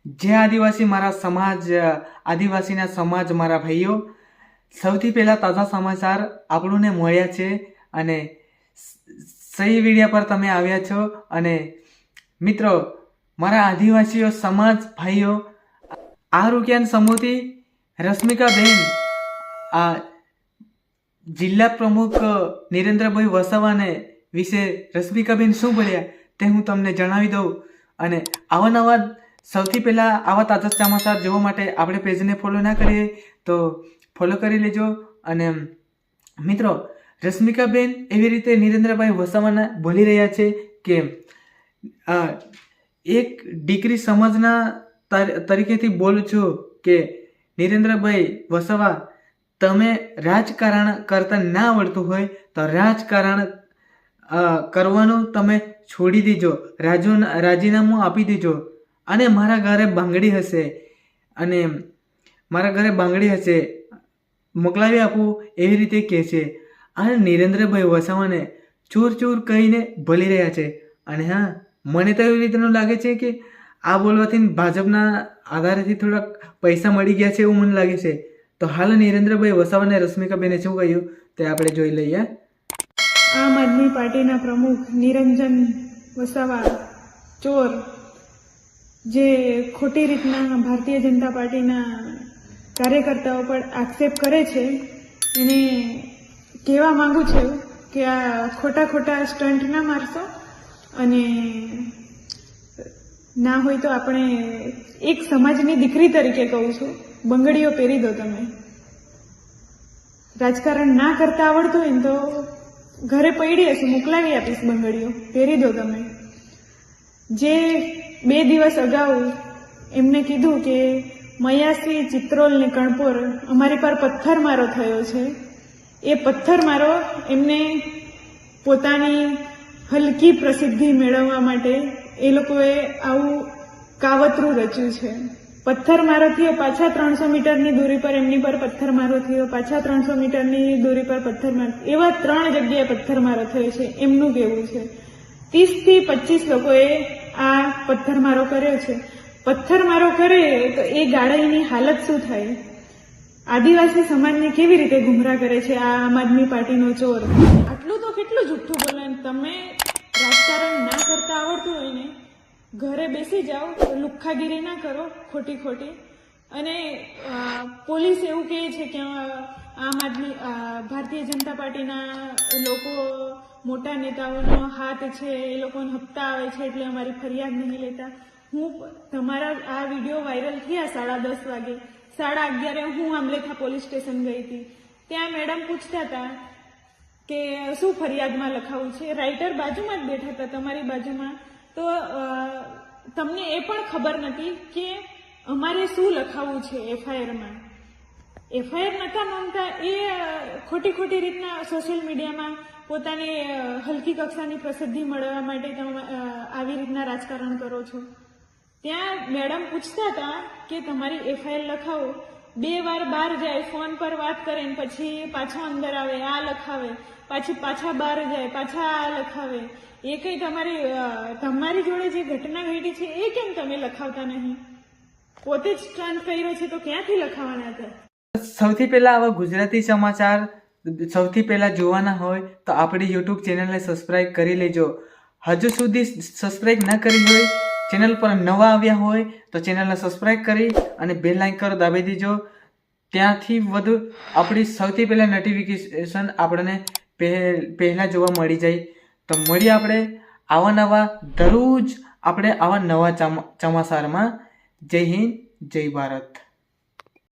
જે આદિવાસી મારા સમાજ, આદિવાસીના સમાજ, મારા ભાઈઓ, સૌથી પહેલાં તાજા સમાચાર આપણને મળ્યા છે અને સહી વિડીયા પર તમે આવ્યા છો. અને મિત્રો, મારા આદિવાસીઓ સમાજ ભાઈઓ, આરોગ્ય સમૂહથી રશ્મિકાબેન આ જિલ્લા પ્રમુખ નિરેન્દ્રભાઈ વસાવાને વિશે રશ્મિકાબેન શું બોલ્યા તે હું તમને જણાવી દઉં. અને આવા નવા સૌથી પહેલાં આવા તાજા સમાચાર જોવા માટે આપણે પેજને ફોલો ના કરીએ તો ફોલો કરી લેજો. અને મિત્રો, રશ્મિકાબેન એવી રીતે નિરેન્દ્રભાઈ વસાવાના બોલી રહ્યા છે કે એક દીકરી સમાજના તરીકેથી બોલું છું કે નિરેન્દ્રભાઈ વસાવા, તમે રાજકારણ કરતા ના આવડતું હોય તો રાજકારણ કરવાનું તમે છોડી દેજો, રાજીનામું આપી દેજો અને મારા ઘરે બાંગડી હશે અને મારા ઘરે બાંગડી હશે મોકલાવી આપું એવી રીતે કહે છે. અને નિરેન્દ્રભાઈ વસાવાને ચૂર ચૂર કહીને ભલી રહ્યા છે. અને હા, મને તો એવી રીતનું લાગે છે કે આ બોલવાથી ભાજપના આધારેથી થોડાક પૈસા મળી ગયા છે એવું મને લાગે છે. તો હાલ નિરેન્દ્રભાઈ વસાવાને રશ્મિકાબેને શું કહ્યું તે આપણે જોઈ લઈએ. આમ આદમી પાર્ટીના પ્રમુખ નિરંજન વસાવા ચોર, જે ખોટી રીતના ભારતીય જનતા પાર્ટીના કાર્યકર્તાઓ પર આક્ષેપ કરે છે, એને કહેવા માંગુ છું કે આ ખોટા સ્ટન્ટ ના મારશો. અને ના હોય તો આપણે એક સમાજની દીકરી તરીકે કહું છું, બંગડીઓ પહેરી દો. તમે રાજકારણ ના કરતા આવડતું હોય ને તો ઘરે પડી હશે, મોકલાવી આપીશ બંગડીઓ, પહેરી દો તમે. જે 2 દિવસ અગાઉ એમને કીધું કે મયાસી, ચિત્રોલ ને કણપોર અમારી પર પથ્થરમારો થયો છે, એ પથ્થરમારો એમને પોતાની હલકી પ્રસિદ્ધિ મેળવવા માટે એ લોકોએ આવું કાવતરું રચ્યું છે. પથ્થરમારો થયો, પાછા 300 મીટરની દૂરી પર એમની પર પથ્થરમારો થયો, પાછા 300 મીટરની દૂરી પર પથ્થરમારો, એવા 3 જગ્યાએ પથ્થરમારો થયો છે. એમનું કહેવું છે 30 થી 25 લોકોએ આ પથ્થરમારો કર્યો છે. પથ્થરમારો કરે તો એ ગાળાની હાલત શું થાય? આદિવાસી સમાજને કેવી રીતે ગુમરાહ કરે છે આ આમ આદમી પાર્ટીનો ચોર. આટલું તો કેટલું જુઠ્ઠું બોલે. તમે રાજકારણ ના કરતા આવડતું હોય ને, ઘરે બેસી જાઓ, લુખ્ખાગીરી ના કરો ખોટી. અને પોલીસ એવું કહે છે કે આમ આદમી ભારતીય જનતા પાર્ટીના લોકો મોટા નેતાઓનો હાથ છે, એ લોકોને હપ્તા આવે છે એટલે અમારી ફરિયાદ નહીં લેતા. હું તમારા આ વિડીયો વાયરલ થયા 10:30 વાગે, 11:30 હું આમલેખા પોલીસ સ્ટેશન ગઈ હતી. ત્યાં મેડમ પૂછતા હતા કે શું ફરિયાદમાં લખાવું છે. રાઇટર બાજુમાં જ બેઠા હતા, તમારી બાજુમાં. તો તમને એ પણ ખબર નથી કે અમારે શું લખાવવું છે એફઆઈઆરમાં. એફઆઈઆર નતા માંગતા, એ ખોટી રીતના સોશિયલ મીડિયામાં પોતાની હલકી કક્ષાની પ્રસિદ્ધિ મળવા માટે તમે આવી રીતના રાજકારણ કરો છો. ત્યાં મેડમ પૂછતા હતા કે તમારી એફઆઈઆર લખાવો. 2 વાર બહાર જાય, ફોન પર વાત કરે ને પછી પાછો અંદર આવે, આ લખાવે, પાછા બહાર જાય, પાછા આ લખાવે. એ કઈ તમારી જોડે જે ઘટના ઘટી છે એ કેમ તમે લખાવતા નહીં? પોતે જ સ્ટન્ટ કર્યો છે તો ક્યાંથી લખાવાના હતા? સૌથી પહેલા આવા ગુજરાતી સમાચાર સૌથી પહેલા જોવાના હોય તો આપણી યુટ્યુબ ચેનલને સબસ્ક્રાઇબ કરી લેજો. હજુ સુધી સબસ્ક્રાઇબ ના કરી હોય, ચેનલ પર નવા આવ્યા હોય તો ચેનલને સબસ્ક્રાઇબ કરી અને બેલ આઇકન દાબી દેજો. ત્યાંથી વધુ આપણી સૌથી પહેલા નોટિફિકેશન આપણને પહેલાં જોવા મળી જાય. તો મળીએ આપણે આવા નવા દરરોજ આપણે આવા નવા સમાચારમાં. જય હિન્દ, જય ભારત.